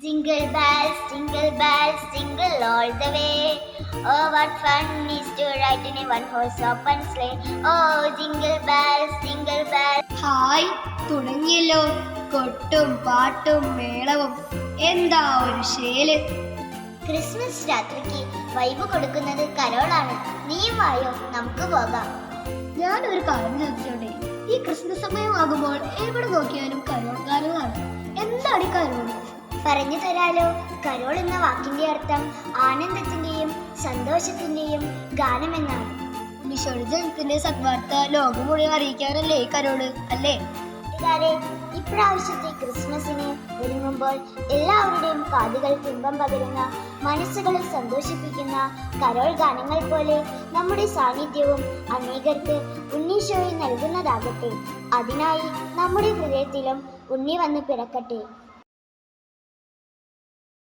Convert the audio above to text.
Jingle bells, jingle all the way. Oh, what fun is to ride in a one-horse open sleigh. Oh, jingle bells. Hi, തുടങ്ങിയല്ലോ. കൊട്ടും പാട്ടും മേളവും, എന്താ ഒരു ശേല്. Christmas രാത്രിക്ക് vibe കൊടുക്കുന്നത് കരോളാണ്. നീയും വായോ, നമുക്ക് പോകാം. ഞാനൊരു കാര്യം ചോദിച്ചോട്ടെ, ഈ ക്രിസ്മസ് സമയമാകുമ്പോൾ എവിടെ നോക്കിയാലും കരോൾ ഗാനങ്ങളാണ്. എന്താണ് ഈ കരോൾ? പറഞ്ഞു തരാലോ. കരോൾ എന്ന വാക്കിന്റെ അർത്ഥം ആനന്ദത്തിന്റെയും സന്തോഷത്തിന്റെയും ഗാനമെന്നാണ്. ഈശോയുടെ ജനത്തിന്റെ സദ്വാർത്ത ലോകം മുഴുവൻ അറിയിക്കാനല്ലേ ഈ കരോള്, അല്ലേ? ഇപ്രാവശ്യത്തെ ക്രിസ്മസിന് ഒരുങ്ങുമ്പോൾ എല്ലാവരുടെയും കാതുകൾക്ക് ഇമ്പം പകരുന്ന, മനസ്സുകളെ സന്തോഷിപ്പിക്കുന്ന കരോൾ ഗാനങ്ങൾ പോലെ നമ്മുടെ സാന്നിധ്യവും അനേകർക്ക് ഉണ്ണീശോയെ നൽകുന്നതാകട്ടെ. അതിനായി നമ്മുടെ ഹൃദയത്തിലും ഉണ്ണി വന്ന് പിറക്കട്ടെ.